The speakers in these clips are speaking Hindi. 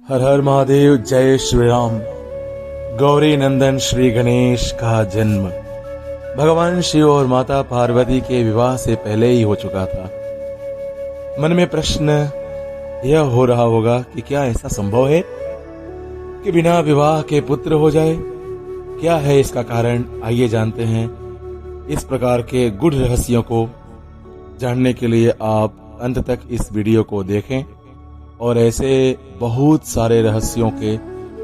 हर हर महादेव। जय श्री राम। गौरी नंदन श्री गणेश का जन्म भगवान शिव और माता पार्वती के विवाह से पहले ही हो चुका था। मन में प्रश्न यह हो रहा होगा कि क्या ऐसा संभव है कि बिना विवाह के पुत्र हो जाए? क्या है इसका कारण? आइए जानते हैं। इस प्रकार के गूढ़ रहस्यों को जानने के लिए आप अंत तक इस वीडियो को देखें और ऐसे बहुत सारे रहस्यों के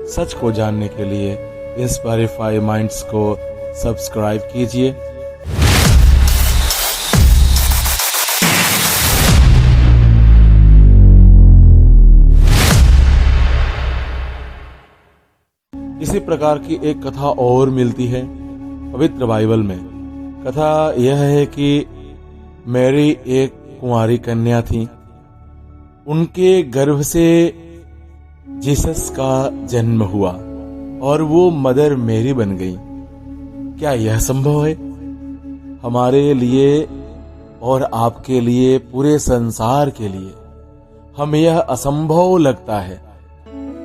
सच को जानने के लिए इंस्पायरिफाई माइंड्स को सब्सक्राइब कीजिए। इसी प्रकार की एक कथा और मिलती है पवित्र बाइबल में। कथा यह है कि मैरी एक कुंवारी कन्या थी। उनके गर्भ से जीसस का जन्म हुआ और वो मदर मैरी बन गई। क्या यह संभव है? हमारे लिए और आपके लिए, पूरे संसार के लिए हमें यह असंभव लगता है,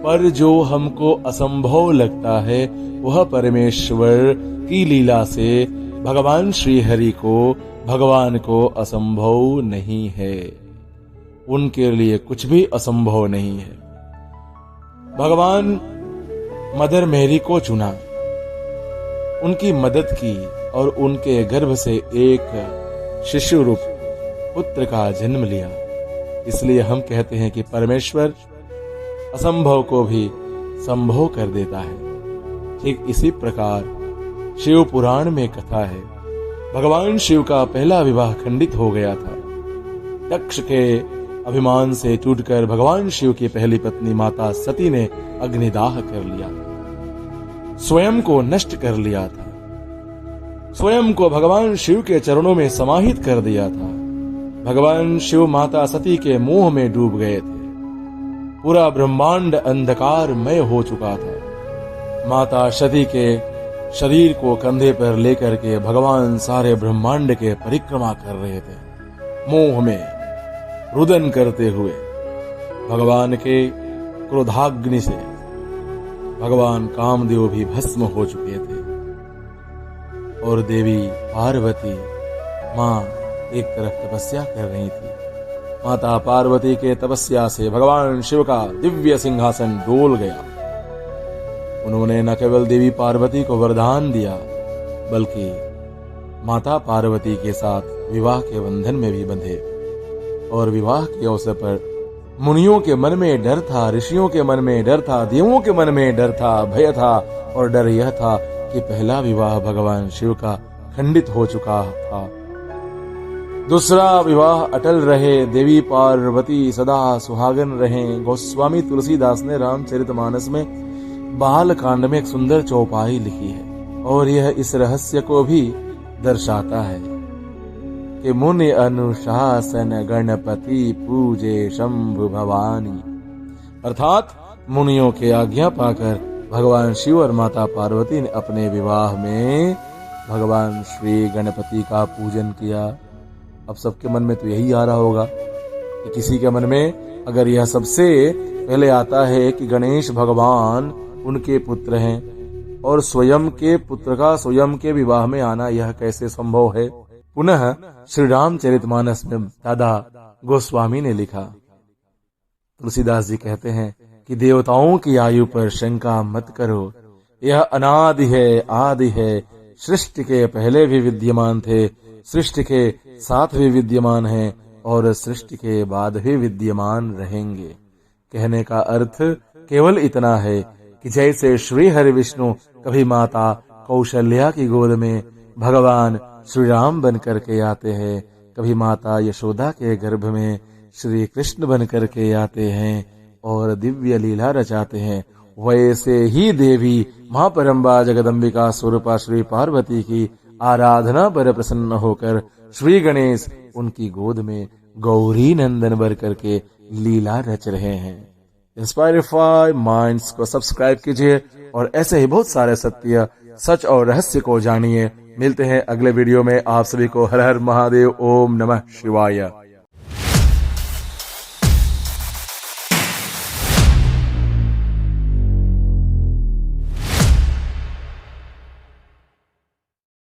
पर जो हमको असंभव लगता है वह परमेश्वर की लीला से भगवान श्री हरि को, भगवान को असंभव नहीं है। उनके लिए कुछ भी असंभव नहीं है। भगवान मदर मैरी को चुना, उनकी मदद की और उनके गर्भ से एक शिशु रूप पुत्र का जन्म लिया। इसलिए हम कहते हैं कि परमेश्वर असंभव को भी संभव कर देता है। ठीक इसी प्रकार शिव पुराण में कथा है, भगवान शिव का पहला विवाह खंडित हो गया था। दक्ष के अभिमान से टूटकर भगवान शिव की पहली पत्नी माता सती ने अग्निदाह कर लिया, स्वयं को नष्ट कर लिया था, स्वयं को भगवान शिव के चरणों में समाहित कर दिया था। भगवान शिव माता सती के मोह में डूब गए थे। पूरा ब्रह्मांड अंधकारमय हो चुका था। माता सती के शरीर को कंधे पर लेकर के भगवान सारे ब्रह्मांड के परिक्रमा कर रहे थे, मोह में रुदन करते हुए। भगवान के क्रोधाग्नि से भगवान कामदेव भी भस्म हो चुके थे और देवी पार्वती मां एक तरफ तपस्या कर रही थी। माता पार्वती के तपस्या से भगवान शिव का दिव्य सिंहासन डोल गया। उन्होंने न केवल देवी पार्वती को वरदान दिया, बल्कि माता पार्वती के साथ विवाह के बंधन में भी बंधे। और विवाह के अवसर पर मुनियों के मन में डर था, ऋषियों के मन में डर था, देवों के मन में डर था, भय था। और डर यह था कि पहला विवाह भगवान शिव का खंडित हो चुका था, दूसरा विवाह अटल रहे, देवी पार्वती सदा सुहागन रहें। गोस्वामी तुलसीदास ने रामचरितमानस में बाल कांड में एक सुंदर चौपाई लिखी है और यह इस रहस्य को भी दर्शाता है कि मुनि अनुशासन गणपति पूजे शंभु भवानी। अर्थात मुनियों के आज्ञा पाकर भगवान शिव और माता पार्वती ने अपने विवाह में भगवान श्री गणपति का पूजन किया। अब सबके मन में तो यही आ रहा होगा कि किसी के मन में अगर यह सबसे पहले आता है कि गणेश भगवान उनके पुत्र हैं और स्वयं के पुत्र का स्वयं के विवाह में आना यह कैसे संभव है? पुनः श्री रामचरितमानस में दादा गोस्वामी ने लिखा, तुलसीदास जी कहते हैं कि देवताओं की आयु पर शंका मत करो, यह अनादि है, आदि है। सृष्टि के पहले भी विद्यमान थे, सृष्टि के साथ भी विद्यमान हैं और सृष्टि के बाद भी विद्यमान रहेंगे। कहने का अर्थ केवल इतना है कि जैसे श्री हरि विष्णु कभी माता कौशल्या की गोद में भगवान श्री राम बन करके आते हैं, कभी माता यशोदा के गर्भ में श्री कृष्ण बन करके आते हैं और दिव्य लीला रचाते हैं, वैसे ही देवी महापरंबा जगदम्बिका स्वरूपा श्री पार्वती की आराधना पर प्रसन्न होकर श्री गणेश उनकी गोद में गौरी नंदन भर करके लीला रच रहे हैं। इंस्पायरिफाई माइंड्स को सब्सक्राइब कीजिए और ऐसे ही बहुत सारे सत्य, सच और रहस्य को जानिए। मिलते हैं अगले वीडियो में। आप सभी को हर हर महादेव। ओम नमः शिवाय।